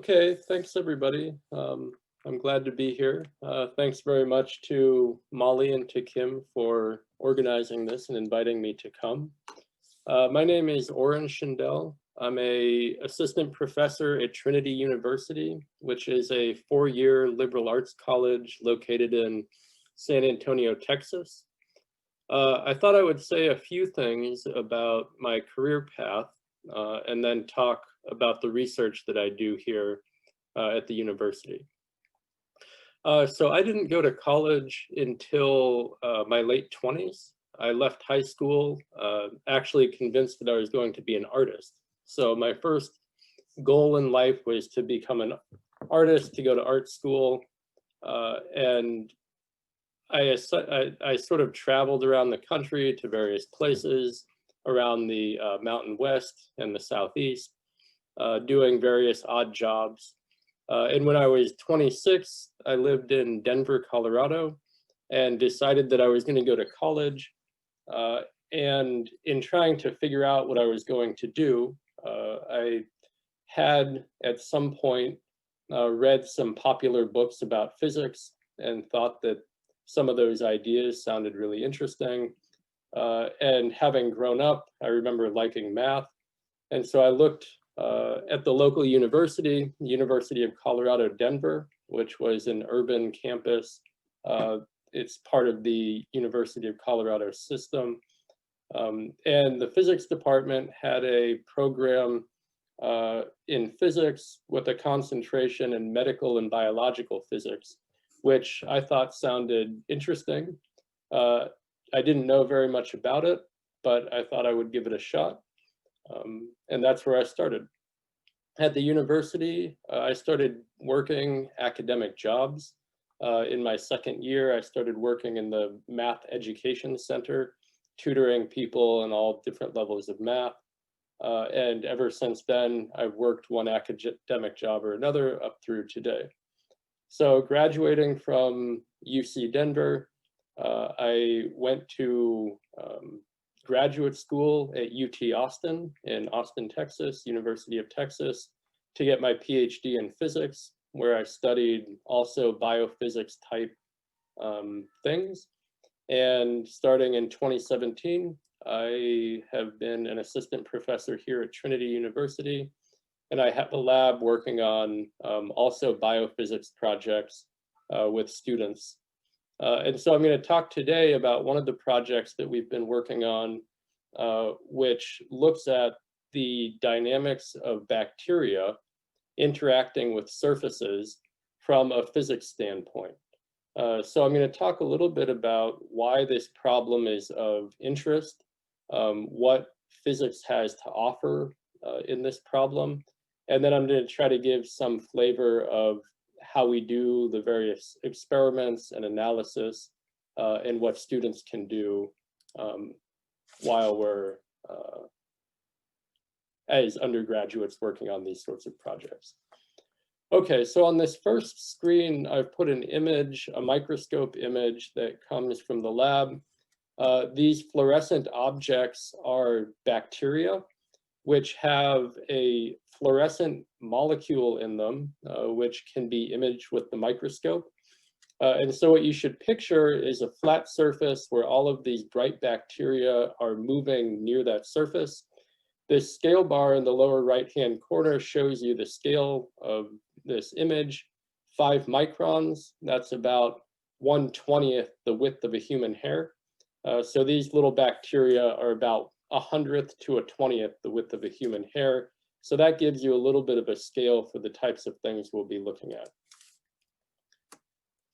Okay, thanks everybody. I'm glad to be here. Thanks very much to Molly and to Kim for organizing this and inviting me to come. My name is Orrin Shindell. I'm a assistant professor at Trinity University, which is a 4-year liberal arts college located in San Antonio, Texas. I thought I would say a few things about my career path and then talk about the research that I do here at the university. So I didn't go to college until my late 20s. I left high school actually convinced that I was going to be an artist. So my first goal in life was to become an artist, to go to art school. And I sort of traveled around the country to various places around the Mountain West and the Southeast, doing various odd jobs. And when I was 26, I lived in Denver, Colorado, and decided that I was going to go to college. And in trying to figure out what I was going to do, I had at some point read some popular books about physics and thought that some of those ideas sounded really interesting. And having grown up, I remember liking math. And so I looked at the local university, University of Colorado, Denver, which was an urban campus. It's part of the University of Colorado system. And the physics department had a program in physics with a concentration in medical and biological physics, which I thought sounded interesting. I didn't know very much about it, but I thought I would give it a shot. And that's where I started. At the university, I started working academic jobs. In my second year, I started working in the Math Education Center, tutoring people in all different levels of math. And ever since then, I've worked one academic job or another up through today. So graduating from UC Denver, I went to graduate school at UT Austin in Austin, Texas, University of Texas, to get my PhD in physics, where I studied also biophysics type things. And starting in 2017, I have been an assistant professor here at Trinity University, and I have a lab working on also biophysics projects with students. And so I'm going to talk today about one of the projects that we've been working on, which looks at the dynamics of bacteria interacting with surfaces from a physics standpoint. So I'm going to talk a little bit about why this problem is of interest, what physics has to offer in this problem, and then I'm going to try to give some flavor of how we do the various experiments and analysis and what students can do while we're as undergraduates working on these sorts of projects. Okay, so on this first screen, I've put an image, a microscope image that comes from the lab. These fluorescent objects are bacteria, which have a fluorescent molecule in them, which can be imaged with the microscope. And so what you should picture is a flat surface where all of these bright bacteria are moving near that surface. This scale bar in the lower right-hand corner shows you the scale of this image, 5 microns. That's about 1/20th the width of a human hair. So these little bacteria are about 100th to a 20th the width of a human hair. So that gives you a little bit of a scale for the types of things we'll be looking at.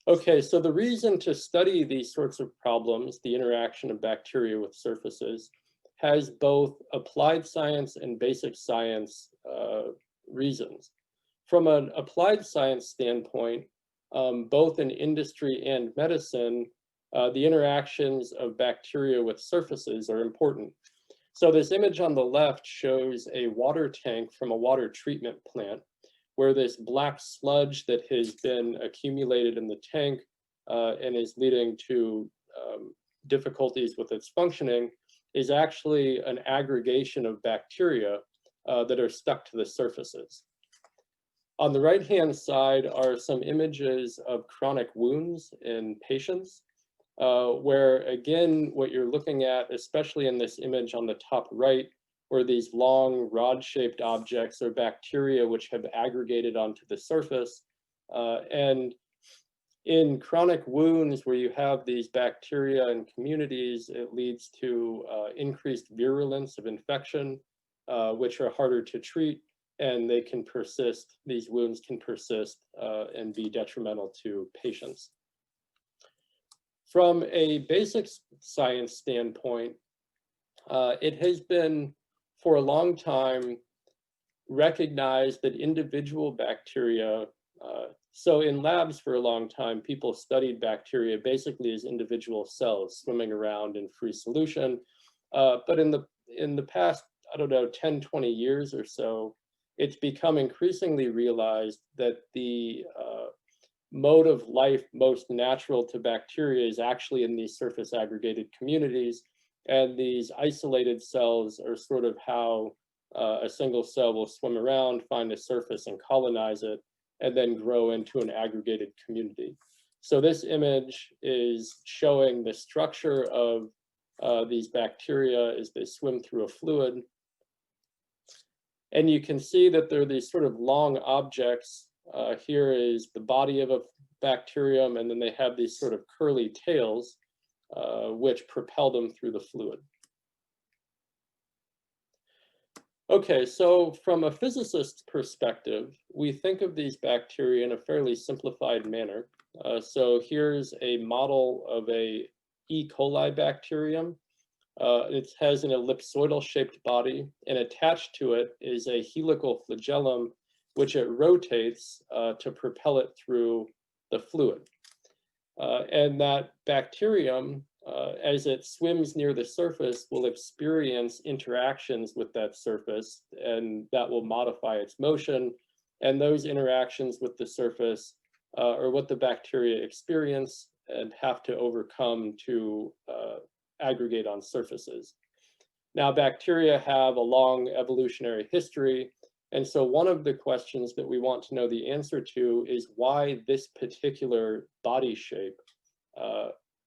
Okay, so the reason to study these sorts of problems, the interaction of bacteria with surfaces, has both applied science and basic science reasons. From an applied science standpoint, both in industry and medicine, the interactions of bacteria with surfaces are important. So this image on the left shows a water tank from a water treatment plant, where this black sludge that has been accumulated in the tank and is leading to difficulties with its functioning is actually an aggregation of bacteria that are stuck to the surfaces. On the right-hand side are some images of chronic wounds in patients, where again, what you're looking at, especially in this image on the top right, were these long rod-shaped objects or bacteria which have aggregated onto the surface. And in chronic wounds where you have these bacteria in communities, it leads to increased virulence of infection, which are harder to treat, and they can persist, these wounds can persist and be detrimental to patients. From a basic science standpoint, it has been for a long time recognized that individual bacteria, so in labs for a long time, people studied bacteria basically as individual cells swimming around in free solution. But in the past, I don't know, 10, 20 years or so, it's become increasingly realized that the mode of life most natural to bacteria is actually in these surface aggregated communities. And these isolated cells are sort of how a single cell will swim around, find a surface and colonize it, and then grow into an aggregated community. So this image is showing the structure of these bacteria as they swim through a fluid. And you can see that there are these sort of long objects. Here is the body of a bacterium, and then they have these sort of curly tails, which propel them through the fluid. Okay, so from a physicist's perspective, we think of these bacteria in a fairly simplified manner. So here's a model of a E. coli bacterium. It has an ellipsoidal-shaped body, and attached to it is a helical flagellum, which it rotates to propel it through the fluid. And that bacterium, as it swims near the surface, will experience interactions with that surface, and that will modify its motion. And those interactions with the surface are what the bacteria experience and have to overcome to aggregate on surfaces. Now, bacteria have a long evolutionary history, and so one of the questions that we want to know the answer to is why this particular body shape.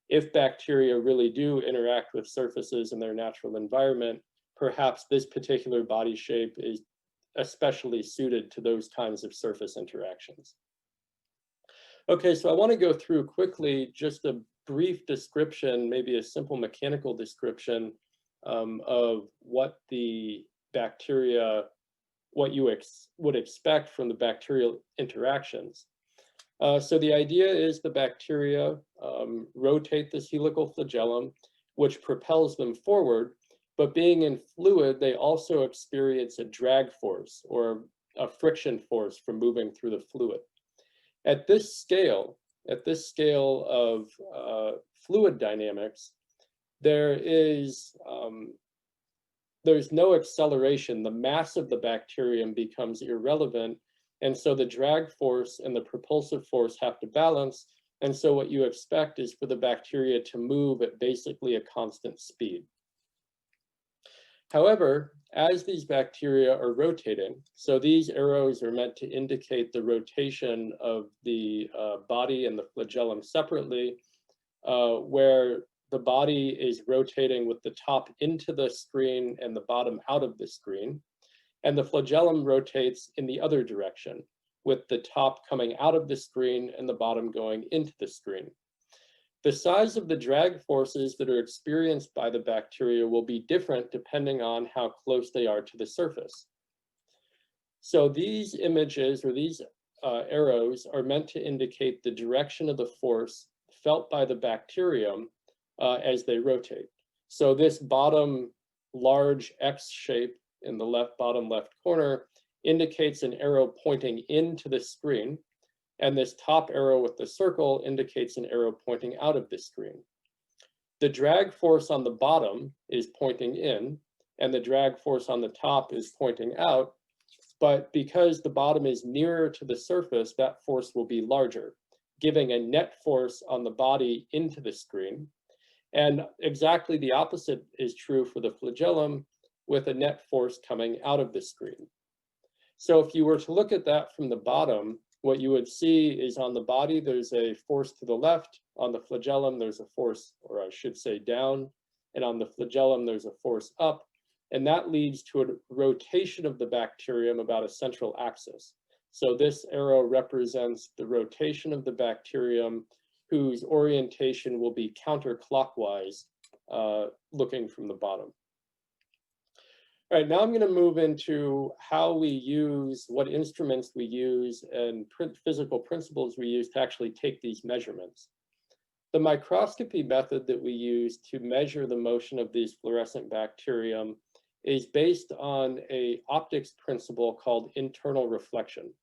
If bacteria really do interact with surfaces in their natural environment, perhaps this particular body shape is especially suited to those kinds of surface interactions. Okay, so I want to go through quickly just a brief description, maybe a simple mechanical description of what the bacteria, what you would expect from the bacterial interactions. So the idea is the bacteria rotate this helical flagellum, which propels them forward, but being in fluid, they also experience a drag force or a friction force from moving through the fluid. At this scale of fluid dynamics, there's no acceleration. The mass of the bacterium becomes irrelevant, and so the drag force and the propulsive force have to balance, and so what you expect is for the bacteria to move at basically a constant speed. However, as these bacteria are rotating, so these arrows are meant to indicate the rotation of the body and the flagellum separately, where the body is rotating with the top into the screen and the bottom out of the screen, and the flagellum rotates in the other direction, with the top coming out of the screen and the bottom going into the screen. The size of the drag forces that are experienced by the bacteria will be different depending on how close they are to the surface. So these images or these arrows are meant to indicate the direction of the force felt by the bacterium as they rotate. So this bottom large X shape in the bottom left corner indicates an arrow pointing into the screen, and this top arrow with the circle indicates an arrow pointing out of the screen. The drag force on the bottom is pointing in, and the drag force on the top is pointing out, but because the bottom is nearer to the surface, that force will be larger, giving a net force on the body into the screen. And exactly the opposite is true for the flagellum, with a net force coming out of the screen. So if you were to look at that from the bottom, what you would see is on the body, there's a force to the left. On the flagellum, there's a force, or I should say down. And on the flagellum, there's a force up. And that leads to a rotation of the bacterium about a central axis. So this arrow represents the rotation of the bacterium, whose orientation will be counterclockwise, looking from the bottom. All right, now I'm going to move into how we use, what instruments we use, and physical principles we use to actually take these measurements. The microscopy method that we use to measure the motion of these fluorescent bacterium is based on an optics principle called internal reflection.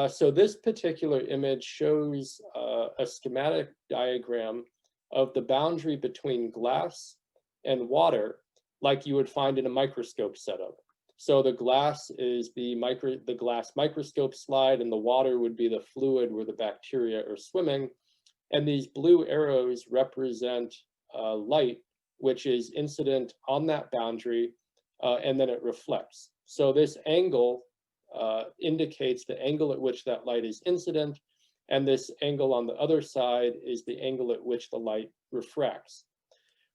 So this particular image shows a schematic diagram of the boundary between glass and water, like you would find in a microscope setup. So the glass is the glass microscope slide, and the water would be the fluid where the bacteria are swimming. And these blue arrows represent light, which is incident on that boundary, and then it reflects. So this angle indicates the angle at which that light is incident, and this angle on the other side is the angle at which the light refracts.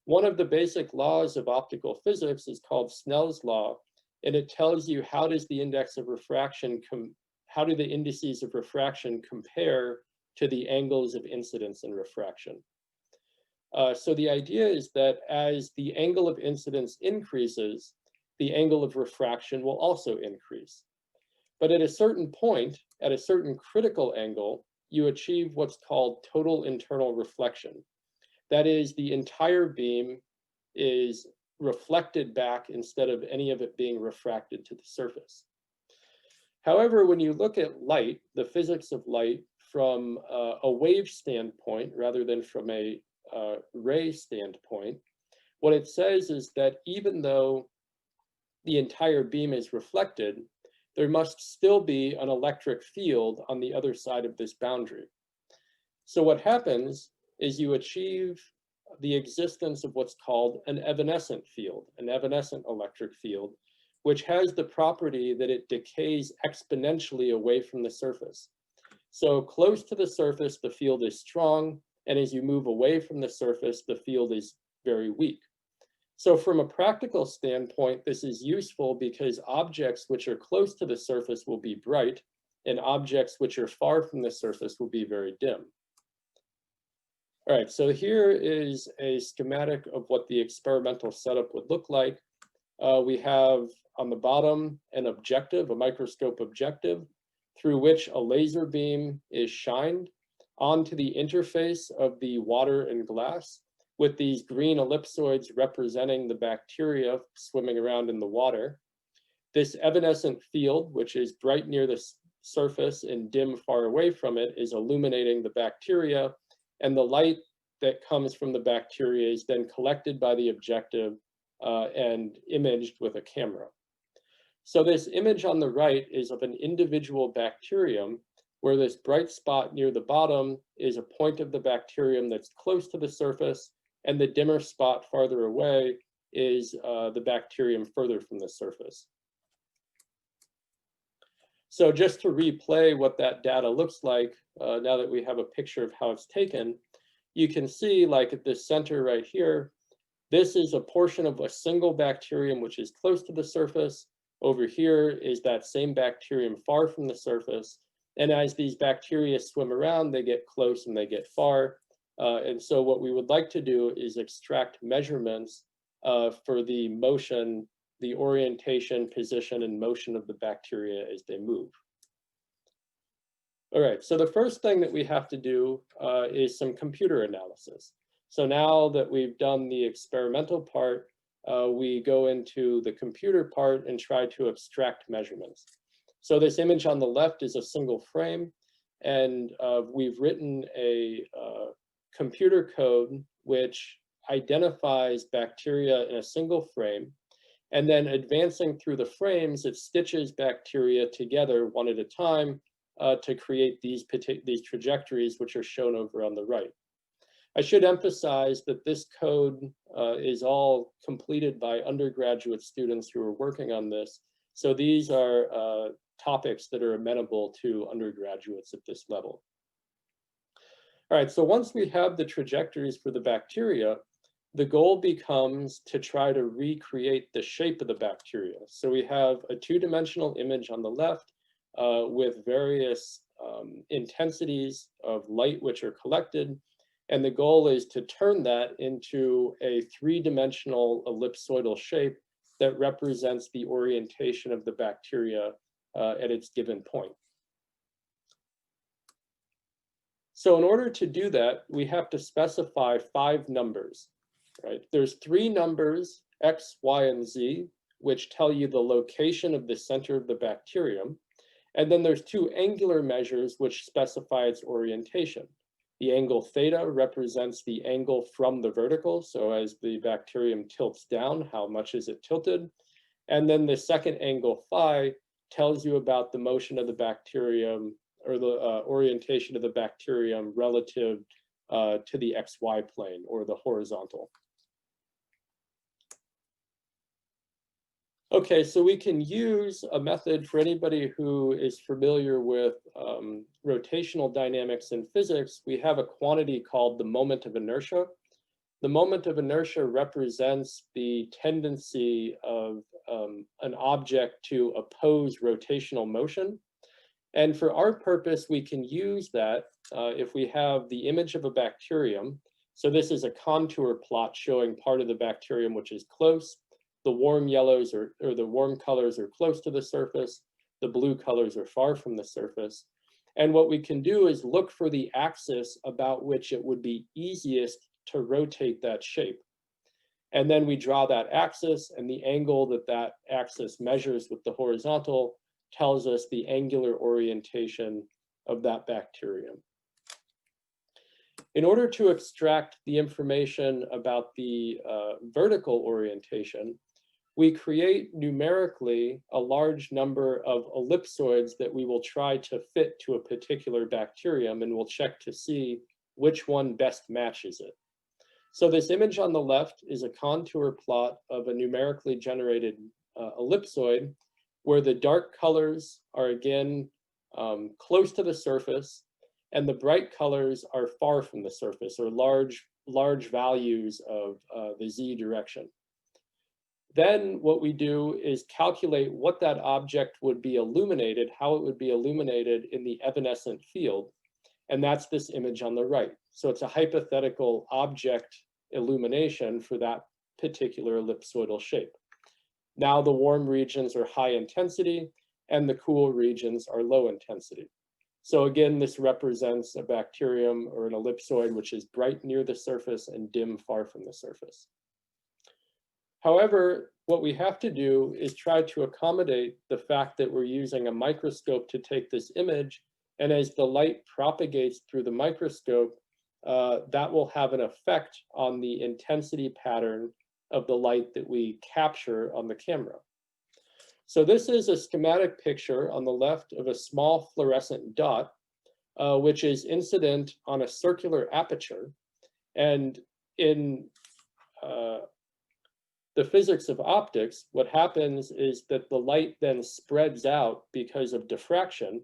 One of the basic laws of optical physics is called Snell's law, and it tells you how does the index of refraction how do the indices of refraction compare to the angles of incidence and refraction. So the idea is that as the angle of incidence increases, the angle of refraction will also increase. But at a certain point, at a certain critical angle, you achieve what's called total internal reflection. That is, the entire beam is reflected back instead of any of it being refracted to the surface. However, when you look at light, the physics of light, from a wave standpoint rather than from a ray standpoint, what it says is that even though the entire beam is reflected, there must still be an electric field on the other side of this boundary. So what happens is you achieve the existence of what's called an evanescent field, an evanescent electric field, which has the property that it decays exponentially away from the surface. So close to the surface, the field is strong, and as you move away from the surface, the field is very weak. So from a practical standpoint, this is useful because objects which are close to the surface will be bright, and objects which are far from the surface will be very dim. All right, so here is a schematic of what the experimental setup would look like. We have on the bottom an objective, a microscope objective, through which a laser beam is shined onto the interface of the water and glass, with these green ellipsoids representing the bacteria swimming around in the water. This evanescent field, which is bright near the surface and dim far away from it, is illuminating the bacteria, and the light that comes from the bacteria is then collected by the objective and imaged with a camera. So this image on the right is of an individual bacterium, where this bright spot near the bottom is a point of the bacterium that's close to the surface, and the dimmer spot farther away is the bacterium further from the surface. So just to replay what that data looks like, now that we have a picture of how it's taken, you can see, like at this center right here, this is a portion of a single bacterium which is close to the surface. Over here is that same bacterium far from the surface. And as these bacteria swim around, they get close and they get far. And so what we would like to do is extract measurements for the motion, the orientation, position, and motion of the bacteria as they move. All right, so the first thing that we have to do is some computer analysis. So now that we've done the experimental part, we go into the computer part and try to extract measurements. So this image on the left is a single frame, and we've written a computer code which identifies bacteria in a single frame, and then advancing through the frames, it stitches bacteria together one at a time to create these trajectories, which are shown over on the right. I should emphasize that this code is all completed by undergraduate students who are working on this, So these are topics that are amenable to undergraduates at this level. All right, so once we have the trajectories for the bacteria, the goal becomes to try to recreate the shape of the bacteria. So we have a two-dimensional image on the left with various intensities of light which are collected. And the goal is to turn that into a three-dimensional ellipsoidal shape that represents the orientation of the bacteria at its given point. So in order to do that, we have to specify 5 numbers, right? There's 3 numbers, X, Y, and Z, which tell you the location of the center of the bacterium. And then there's 2 angular measures which specify its orientation. The angle theta represents the angle from the vertical. So as the bacterium tilts down, how much is it tilted? And then the second angle phi tells you about the motion of the bacterium or the orientation of the bacterium relative to the XY plane or the horizontal. Okay, so we can use a method for anybody who is familiar with rotational dynamics in physics. We have a quantity called the moment of inertia. The moment of inertia represents the tendency of an object to oppose rotational motion. And for our purpose, we can use that if we have the image of a bacterium. So this is a contour plot showing part of the bacterium which is close. The warm yellows or the warm colors are close to the surface. The blue colors are far from the surface. And what we can do is look for the axis about which it would be easiest to rotate that shape. And then we draw that axis, and the angle that that axis measures with the horizontal tells us the angular orientation of that bacterium. In order to extract the information about the vertical orientation, we create numerically a large number of ellipsoids that we will try to fit to a particular bacterium, and we'll check to see which one best matches it. So this image on the left is a contour plot of a numerically generated ellipsoid, where the dark colors are again close to the surface, and the bright colors are far from the surface, or large values of the z direction. Then what we do is calculate what that object would be illuminated, how it would be illuminated in the evanescent field. And that's this image on the right. So it's a hypothetical object illumination for that particular ellipsoidal shape. Now the warm regions are high intensity and the cool regions are low intensity. So again, this represents a bacterium or an ellipsoid which is bright near the surface and dim far from the surface. However, what we have to do is try to accommodate the fact that we're using a microscope to take this image, and as the light propagates through the microscope, that will have an effect on the intensity pattern of the light that we capture on the camera. So this is a schematic picture on the left of a small fluorescent dot, which is incident on a circular aperture. And in the physics of optics, what happens is that the light then spreads out because of diffraction,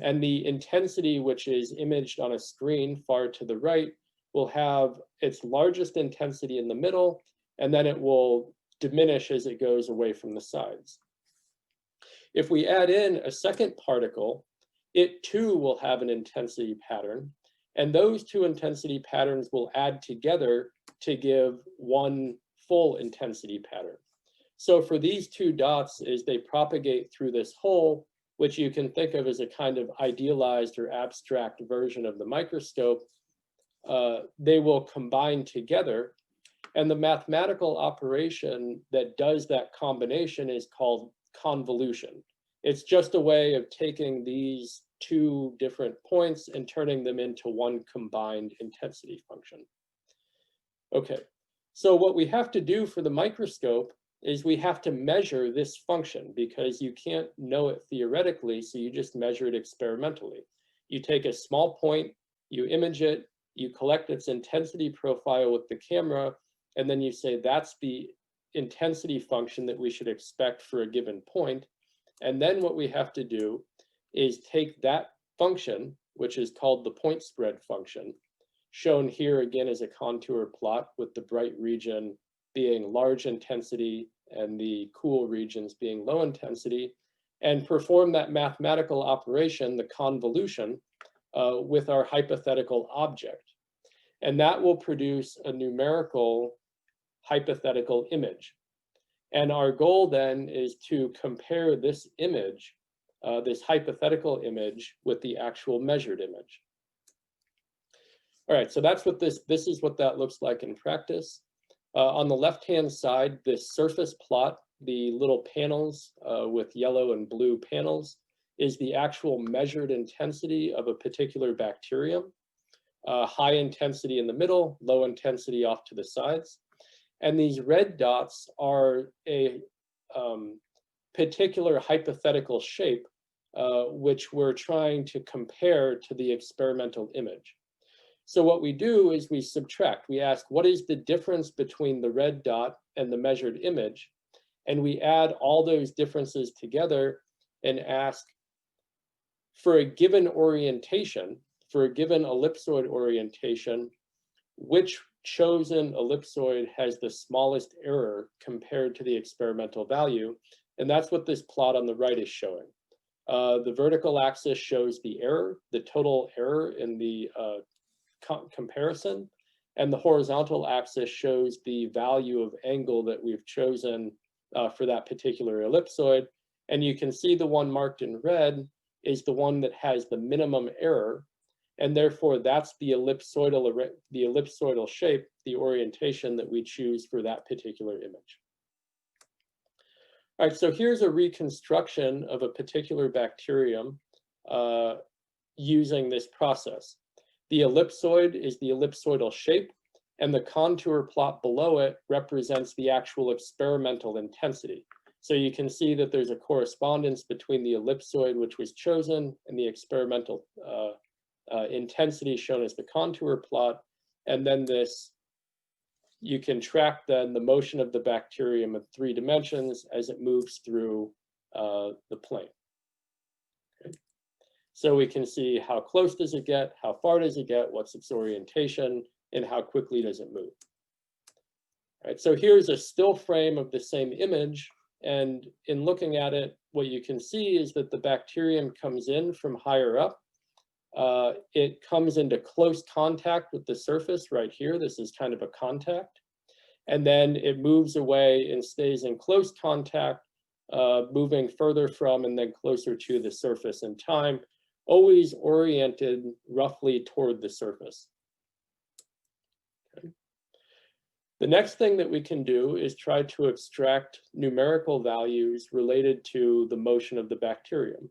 and the intensity which is imaged on a screen far to the right will have its largest intensity in the middle, and then it will diminish as it goes away from the sides. If we add in a second particle, it too will have an intensity pattern, and those 2 intensity patterns will add together to give one full intensity pattern. So for these 2 dots, as they propagate through this hole, which you can think of as a kind of idealized or abstract version of the microscope, they will combine together. And the mathematical operation that does that combination is called convolution. It's just a way of taking these 2 different points and turning them into one combined intensity function. Okay. So what we have to do for the microscope is we have to measure this function, because you can't know it theoretically, so you just measure it experimentally. You take a small point, you image it, you collect its intensity profile with the camera, and then you say that's the intensity function that we should expect for a given point. And then what we have to do is take that function, which is called the point spread function, shown here again as a contour plot with the bright region being large intensity and the cool regions being low intensity, and perform that mathematical operation, the convolution, with our hypothetical object. And that will produce a numerical hypothetical image. And our goal then is to compare this image, this hypothetical image, with the actual measured image. All right, so that's what this is what that looks like in practice. On the left-hand side, this surface plot, the little panels with yellow and blue panels, is the actual measured intensity of a particular bacterium. High intensity in the middle, low intensity off to the sides. And these red dots are a particular hypothetical shape, which we're trying to compare to the experimental image. So what we do is we subtract. We ask, what is the difference between the red dot and the measured image? And we add all those differences together and ask, for a given orientation, for a given ellipsoid orientation, which chosen ellipsoid has the smallest error compared to the experimental value? And that's what this plot on the right is showing. The vertical axis shows the error, the total error in the comparison, and the horizontal axis shows the value of angle that we've chosen for that particular ellipsoid. And you can see the one marked in red is the one that has the minimum error, and therefore that's the ellipsoidal shape, the orientation that we choose for that particular image. All right, so here's a reconstruction of a particular bacterium using this process. The ellipsoid is the ellipsoidal shape, and the contour plot below it represents the actual experimental intensity. So you can see that there's a correspondence between the ellipsoid, which was chosen, and the experimental intensity shown as the contour plot. And then this, you can track then the motion of the bacterium in 3 dimensions as it moves through the plane. Okay. So we can see how close does it get, how far does it get, what's its orientation, and how quickly does it move. All right, so here's a still frame of the same image. And in looking at it, what you can see is that the bacterium comes in from higher up. It comes into close contact with the surface right here. This is kind of a contact. And then it moves away and stays in close contact, moving further from and then closer to the surface in time, always oriented roughly toward the surface. Okay. The next thing that we can do is try to extract numerical values related to the motion of the bacterium.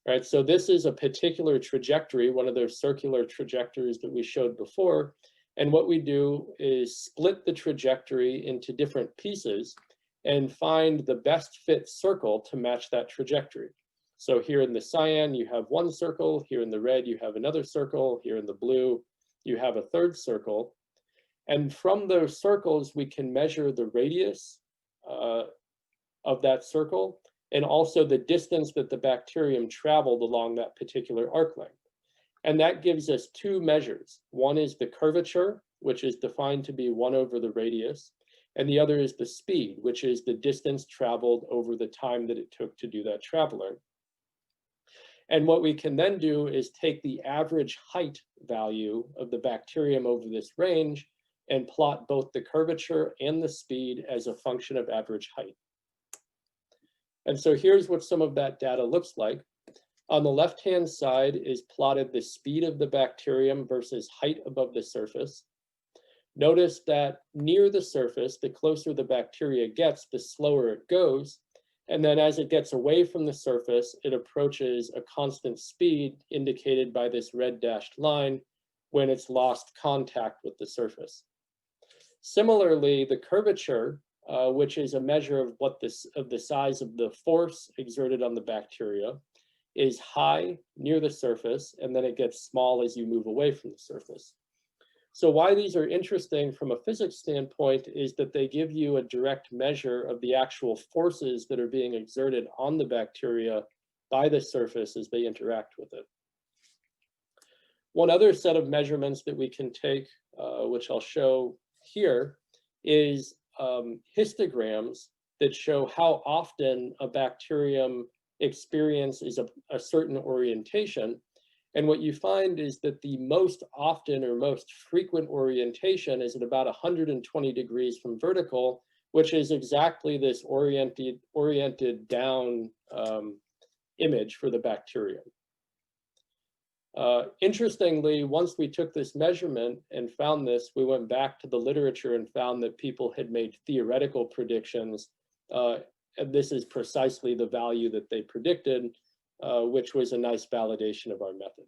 Right, so this is a particular trajectory, one of those circular trajectories that we showed before. And what we do is split the trajectory into different pieces and find the best fit circle to match that trajectory. So here in the cyan, you have one circle. Here in the red, you have another circle. Here in the blue, you have a third circle. And from those circles, we can measure the radius of that circle, and also the distance that the bacterium traveled along that particular arc length. And that gives us 2 measures. One is the curvature, which is defined to be 1 over the radius, and the other is the speed, which is the distance traveled over the time that it took to do that traveling. And what we can then do is take the average height value of the bacterium over this range and plot both the curvature and the speed as a function of average height. And so here's what some of that data looks like. On the left-hand side is plotted the speed of the bacterium versus height above the surface. Notice that near the surface, the closer the bacteria gets, the slower it goes. And then as it gets away from the surface, it approaches a constant speed indicated by this red dashed line when it's lost contact with the surface. Similarly, the curvature, which is a measure of the size of the force exerted on the bacteria, is high near the surface, and then it gets small as you move away from the surface. So why these are interesting from a physics standpoint is that they give you a direct measure of the actual forces that are being exerted on the bacteria by the surface as they interact with it. One other set of measurements that we can take, which I'll show here, is histograms that show how often a bacterium experiences a certain orientation. And what you find is that the most often or most frequent orientation is at about 120 degrees from vertical, which is exactly this oriented down image for the bacterium. Interestingly, once we took this measurement and found this, we went back to the literature and found that people had made theoretical predictions. And this is precisely the value that they predicted, which was a nice validation of our method.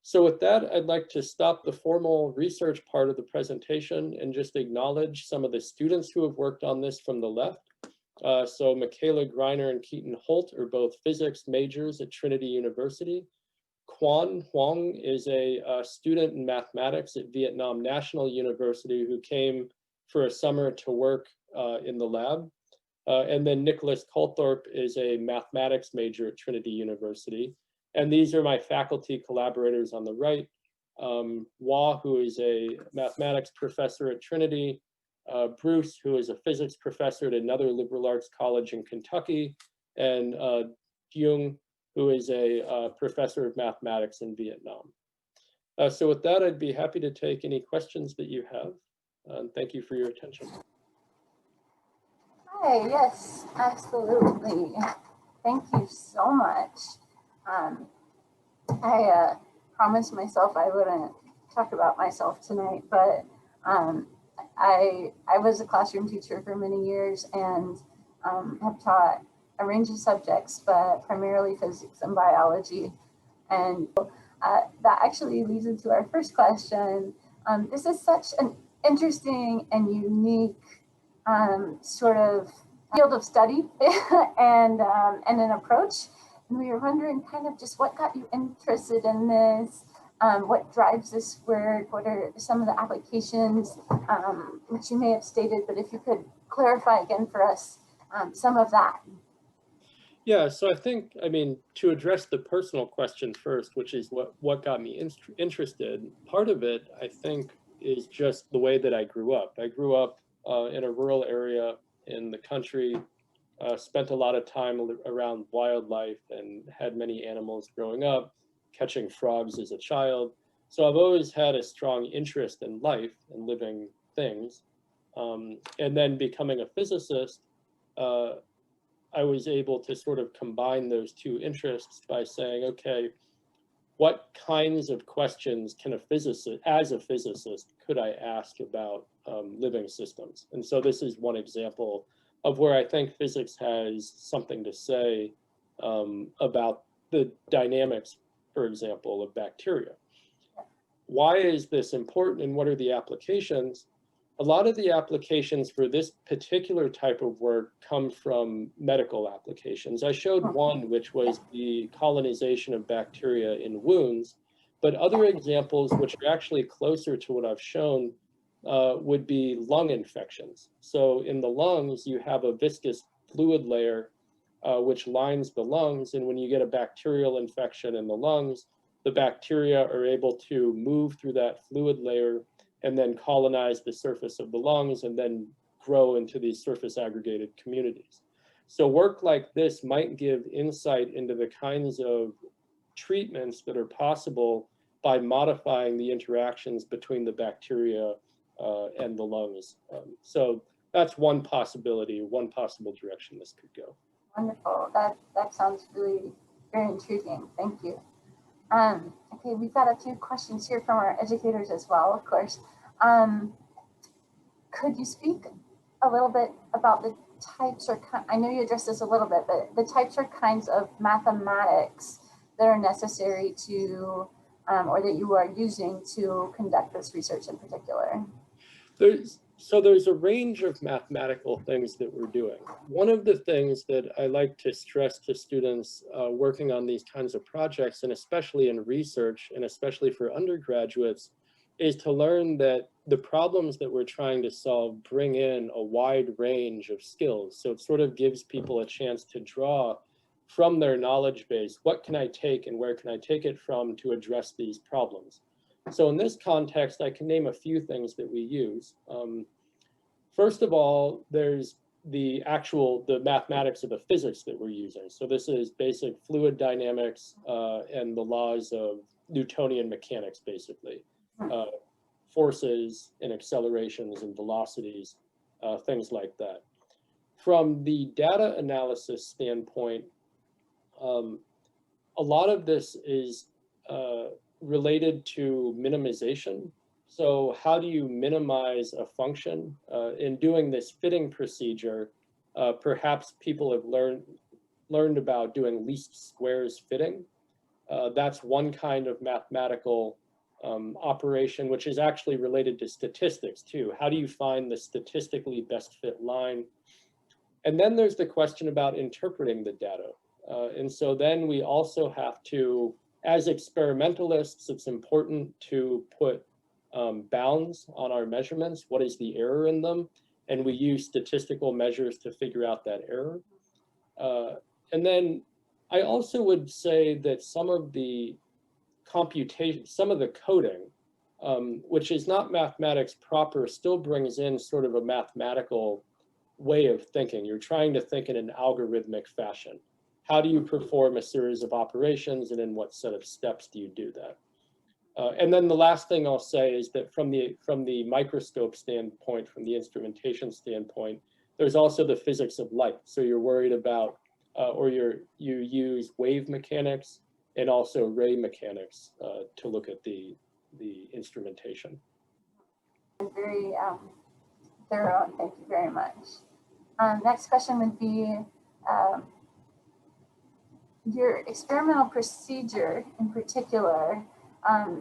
So with that, I'd like to stop the formal research part of the presentation and just acknowledge some of the students who have worked on this from the left. So Michaela Greiner and Keaton Holt are both physics majors at Trinity University. Quan Huang is a student in mathematics at Vietnam National University who came for a summer to work in the lab. And then Nicholas Colthorpe is a mathematics major at Trinity University. And these are my faculty collaborators on the right. Hua, who is a mathematics professor at Trinity. Bruce, who is a physics professor at another liberal arts college in Kentucky. And Dung, who is a professor of mathematics in Vietnam. So with that, I'd be happy to take any questions that you have. Thank you for your attention. Hi, yes, absolutely. Thank you so much. I promised myself I wouldn't talk about myself tonight, but I was a classroom teacher for many years and have taught a range of subjects, but primarily physics and biology. And that actually leads into our first question. This is such an interesting and unique sort of field of study and an approach. And we were wondering kind of just what got you interested in this, what drives this work, what are some of the applications, which you may have stated, but if you could clarify again for us some of that. Yeah, so I think, I mean, to address the personal question first, which is what got me interested, part of it, I think, is just the way that I grew up. I grew up in a rural area in the country, spent a lot of time around wildlife and had many animals growing up, catching frogs as a child. So I've always had a strong interest in life and living things. And then becoming a physicist, I was able to sort of combine those two interests by saying, okay, what kinds of questions can a physicist, as a physicist, could I ask about living systems? And so this is one example of where I think physics has something to say about the dynamics, for example, of bacteria. Why is this important and what are the applications? A lot of the applications for this particular type of work come from medical applications. I showed one, which was the colonization of bacteria in wounds, but other examples, which are actually closer to what I've shown, would be lung infections. So in the lungs, you have a viscous fluid layer which lines the lungs, and when you get a bacterial infection in the lungs, the bacteria are able to move through that fluid layer and then colonize the surface of the lungs and then grow into these surface aggregated communities. So work like this might give insight into the kinds of treatments that are possible by modifying the interactions between the bacteria and the lungs. So that's one possibility, one possible direction this could go. Wonderful. That sounds really very intriguing. Thank you. Okay, we've got a few questions here from our educators as well, of course. Could you speak a little bit about the types or, I know you addressed this a little bit, but the types or kinds of mathematics that are necessary to, or that you are using to conduct this research in particular? There's a range of mathematical things that we're doing. One of the things that I like to stress to students working on these kinds of projects, and especially in research, and especially for undergraduates, is to learn that the problems that we're trying to solve bring in a wide range of skills. So it sort of gives people a chance to draw from their knowledge base, what can I take and where can I take it from to address these problems? So in this context, I can name a few things that we use. First of all, there's the mathematics of the physics that we're using. So this is basic fluid dynamics and the laws of Newtonian mechanics, basically. Forces and accelerations and velocities, things like that. From the data analysis standpoint, a lot of this is related to minimization. So how do you minimize a function? In doing this fitting procedure, perhaps people have learned about doing least squares fitting. That's one kind of mathematical operation, which is actually related to statistics too. How do you find the statistically best fit line? And then there's the question about interpreting the data. And so then we also have to, as experimentalists, it's important to put bounds on our measurements. What is the error in them? And we use statistical measures to figure out that error. And then I also would say that some of the computation, some of the coding, which is not mathematics proper, still brings in sort of a mathematical way of thinking. You're trying to think in an algorithmic fashion. How do you perform a series of operations, and in what set of steps do you do that? And then the last thing I'll say is that from the microscope standpoint, from the instrumentation standpoint, there's also the physics of light. So you're worried about, you use wave mechanics and also ray mechanics to look at the instrumentation. Very thorough, thank you very much. Next question would be, your experimental procedure in particular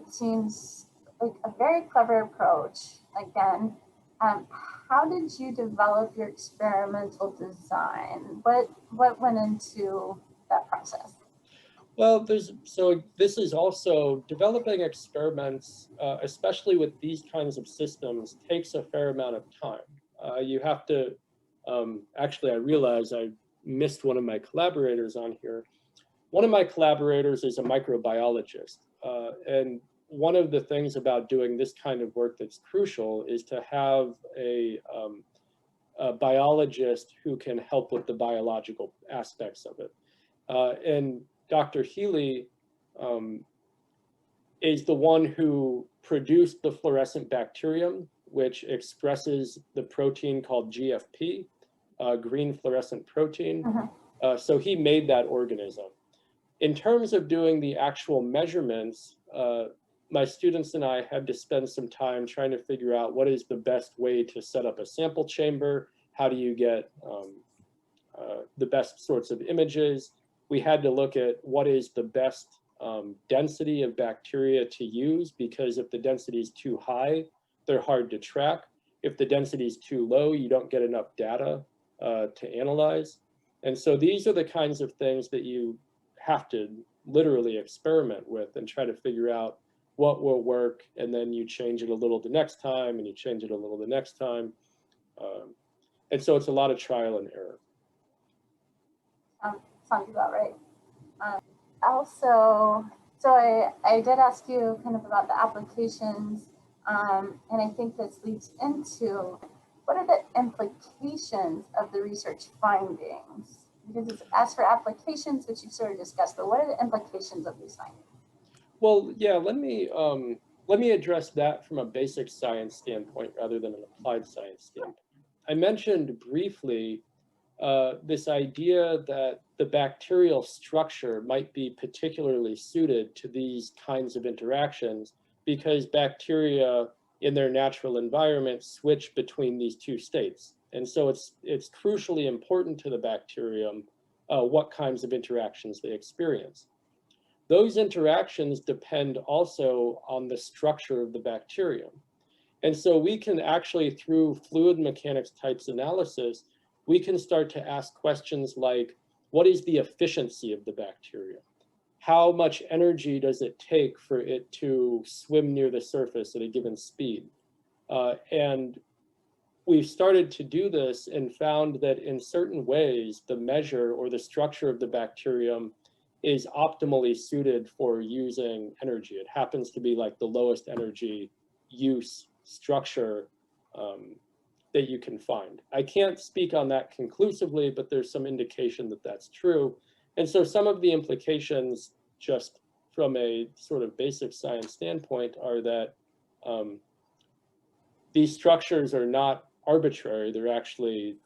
seems like a very clever approach. Again, how did you develop your experimental design? What went into that process? Well, so this is also developing experiments, especially with these kinds of systems, takes a fair amount of time. You have to, actually, I realize I missed one of my collaborators on here. One of my collaborators is a microbiologist. And one of the things about doing this kind of work that's crucial is to have a biologist who can help with the biological aspects of it. And Dr. Healy is the one who produced the fluorescent bacterium, which expresses the protein called GFP, green fluorescent protein. So he made that organism. In terms of doing the actual measurements, my students and I had to spend some time trying to figure out what is the best way to set up a sample chamber. How do you get the best sorts of images? We had to look at what is the best density of bacteria to use, because if the density is too high, they're hard to track. If the density is too low, you don't get enough data to analyze. And so these are the kinds of things that you have to literally experiment with and try to figure out what will work, and then you change it a little the next time, and you change it a little the next time. And so it's a lot of trial and error. Sounds about right. Also, so I did ask you kind of about the applications, and I think this leads into what are the implications of the research findings? Because it's asked for applications, which you've sort of discussed, but what are the implications of these findings? Well, yeah, let me address that from a basic science standpoint rather than an applied science standpoint. I mentioned briefly this idea that the bacterial structure might be particularly suited to these kinds of interactions because bacteria in their natural environment switch between these two states. And so it's crucially important to the bacterium what kinds of interactions they experience. Those interactions depend also on the structure of the bacterium. And so we can actually, through fluid mechanics types analysis, we can start to ask questions like, what is the efficiency of the bacterium? how much energy does it take for it to swim near the surface at a given speed. And we've started to do this and found that in certain ways, the measure or the structure of the bacterium is optimally suited for using energy. It happens to be like the lowest energy use structure that you can find. I can't speak on that conclusively, but there's some indication that that's true. And so some of the implications, just from a sort of basic science standpoint, are that these structures are not arbitrary. They're actually,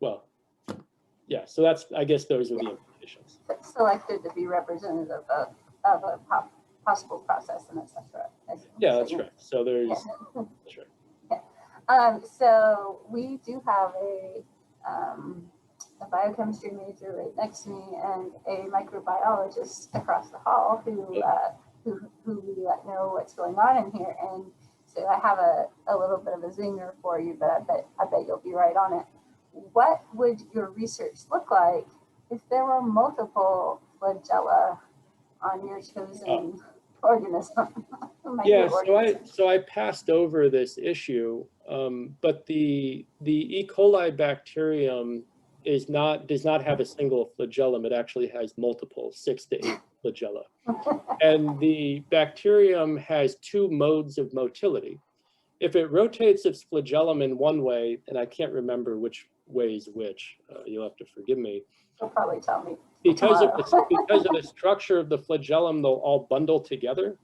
well, yeah, so that's, I guess those are the implications. Selected to be representative of a possible process and etc. Yeah, that's right. So there's, that's right. So we do have a biochemistry major right next to me and a microbiologist across the hall who we let know what's going on in here. And so I have a little bit of a zinger for you, but I bet you'll be right on it. What would your research look like if there were multiple flagella on your chosen organism? Yeah, so I passed over this issue, but the E. coli bacterium does not have a single flagellum. It actually has multiple, 6 to 8 flagella. And the bacterium has 2 modes of motility. If it rotates its flagellum in one way, and I can't remember which way is which, you'll have to forgive me. You'll probably tell me. Because of the structure of the flagellum, they'll all bundle together.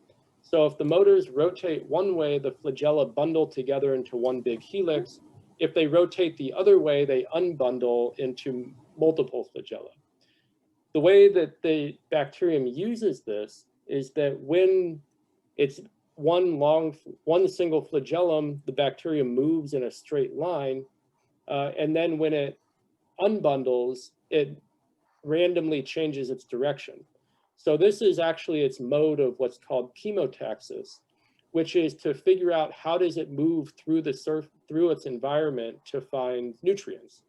So if the motors rotate one way, the flagella bundle together into one big helix. If they rotate the other way, they unbundle into multiple flagella. The way that the bacterium uses this is that when it's one single flagellum, the bacterium moves in a straight line, and then when it unbundles, it randomly changes its direction. So this is actually its mode of what's called chemotaxis, which is to figure out how does it move through its environment to find nutrients.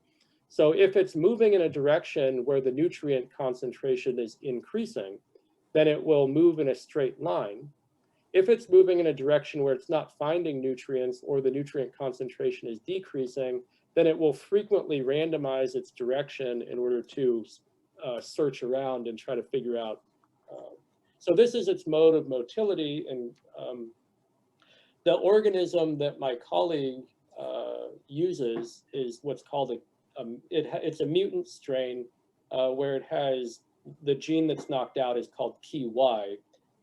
So if it's moving in a direction where the nutrient concentration is increasing, then it will move in a straight line. If it's moving in a direction where it's not finding nutrients or the nutrient concentration is decreasing, then it will frequently randomize its direction in order to search around and try to figure out. So this is its mode of motility, and the organism that my colleague uses is what's called it's a mutant strain where it has the gene that's knocked out is called KY,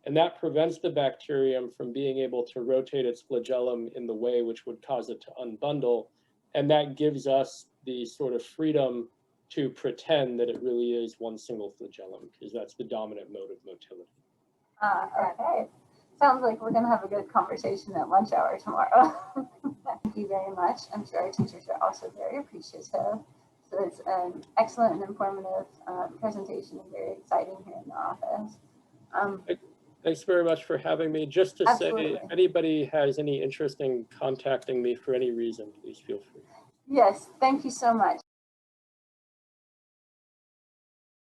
and that prevents the bacterium from being able to rotate its flagellum in the way which would cause it to unbundle, and that gives us the sort of freedom to pretend that it really is one single flagellum, because that's the dominant mode of motility. Okay. Sounds like we're going to have a good conversation at lunch hour tomorrow. Thank you very much. I'm sure our teachers are also very appreciative. So it's an excellent and informative presentation and very exciting here in the office. Thanks very much for having me. Just to Absolutely. say, if anybody has any interest in contacting me for any reason, please feel free. Yes, thank you so much.